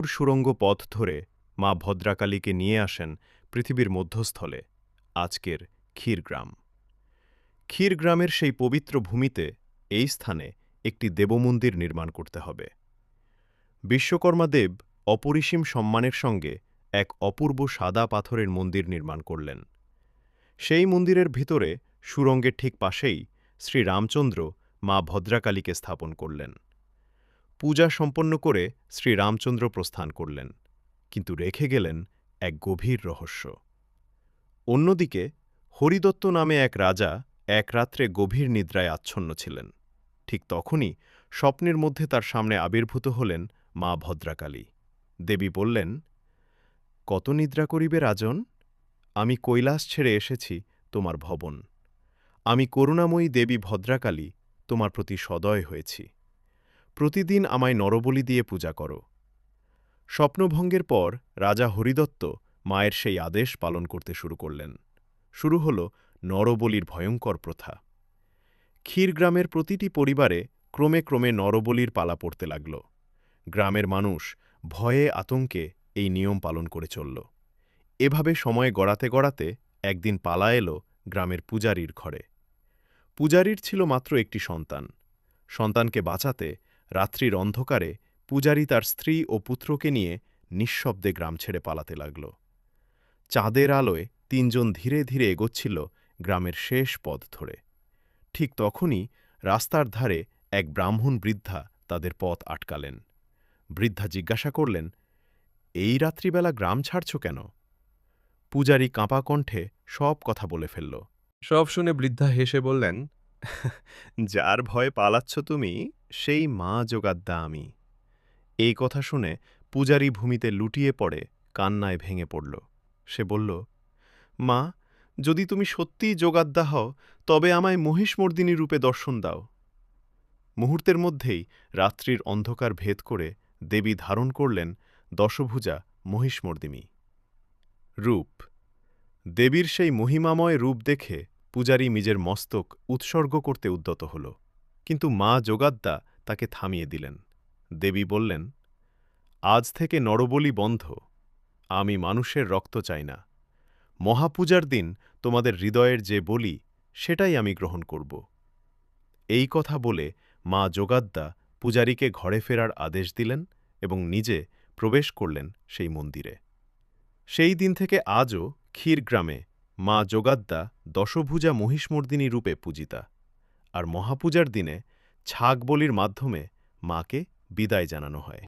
সুড়ঙ্গ পথ ধরে মা ভদ্রাকালীকে নিয়ে আসেন পৃথিবীর মধ্যস্থলে, আজকের ক্ষীরগ্রাম। ক্ষীরগ্রামের সেই পবিত্র ভূমিতে এই স্থানে একটি দেবমন্দির নির্মাণ করতে হবে। বিশ্বকর্মা দেব অপরিসীম সম্মানের সঙ্গে এক অপূর্ব সাদা পাথরের মন্দির নির্মাণ করলেন। সেই মন্দিরের ভিতরে সুড়ঙ্গের ঠিক পাশেই শ্রীরামচন্দ্র মা ভদ্রাকালীকে স্থাপন করলেন। পূজা সম্পন্ন করে শ্রীরামচন্দ্র প্রস্থান করলেন, কিন্তু রেখে গেলেন এক গভীর রহস্য। অন্যদিকে হরিদত্ত নামে এক রাজা এক রাত্রে গভীর নিদ্রায় আচ্ছন্ন ছিলেন। ঠিক তখনই স্বপ্নের মধ্যে তার সামনে আবির্ভূত হলেন মা ভদ্রাকালী। দেবী বললেন, কত নিদ্রা করিবে রাজন? আমি কৈলাস ছেড়ে এসেছি তোমার ভবন। আমি করুণাময়ী দেবী ভদ্রাকালী তোমার প্রতি সদয় হয়েছি। প্রতিদিন আমায় নরবলি দিয়ে পূজা করো। স্বপ্নভঙ্গের পর রাজা হরিদত্ত মায়ের সেই আদেশ পালন করতে শুরু করলেন। শুরু হল নরবলির ভয়ঙ্কর প্রথা। ক্ষীরগ্রামের প্রতিটি পরিবারে ক্রমে ক্রমে নরবলির পালা পড়তে লাগল। গ্রামের মানুষ ভয়ে আতঙ্কে এই নিয়ম পালন করে চলল। এভাবে সময় গড়াতে গড়াতে একদিন পালা এল গ্রামের পূজারীর ঘরে। পূজারীর ছিল মাত্র একটি সন্তান। সন্তানকে বাঁচাতে রাত্রির অন্ধকারে পূজারী তার স্ত্রী ও পুত্রকে নিয়ে নিঃশব্দে গ্রাম ছেড়ে পালাতে লাগল। চাঁদের আলোয় তিনজন ধীরে ধীরে এগোচ্ছিল গ্রামের শেষ পথ ধরে। ঠিক তখনই রাস্তার ধারে এক ব্রাহ্মণ বৃদ্ধা তাদের পথ আটকালেন। বৃদ্ধা জিজ্ঞাসা করলেন, এই রাত্রিবেলা গ্রাম ছাড়ছ কেন? পূজারী কাঁপা কণ্ঠে সব কথা বলে ফেলল। সব শুনে বৃদ্ধা হেসে বললেন, যার ভয়ে পালাচ্ছ তুমি, সেই মা যোগাদ্দা আমি। এই কথা শুনে পূজারী ভূমিতে লুটিয়ে পড়ে কান্নায় ভেঙে পড়ল। সে বলল, মা, যদি তুমি সত্যিই যোগাদ্দা হও, তবে আমায় মহিষমর্দিনী রূপে দর্শন দাও। মুহূর্তের মধ্যেই রাত্রির অন্ধকার ভেদ করে দেবী ধারণ করলেন দশভুজা মহিষমর্দিনী রূপ। দেবীর সেই মহিমাময় রূপ দেখে পূজারী নিজের মস্তক উৎসর্গ করতে উদ্যত হল, কিন্তু মা যোগাদ্দা তাকে থামিয়ে দিলেন। দেবী বললেন, আজ থেকে নরবলি বন্ধ। আমি মানুষের রক্ত চাই না। মহাপূজার দিন তোমাদের হৃদয়ের যে বলি, সেটাই আমি গ্রহণ করব। এই কথা বলে মা যোগাদ্দা পূজারীকে ঘরে ফেরার আদেশ দিলেন এবং নিজে প্রবেশ করলেন সেই মন্দিরে। সেই দিন থেকে আজও ক্ষীরগ্রামে মা যোগাদ্দা দশভুজা মহিষমর্দিনী রূপে পূজিতা, আর মহাপূজার দিনে ছাগ বলির মাধ্যমে মাকে বিদায় জানানো হয়।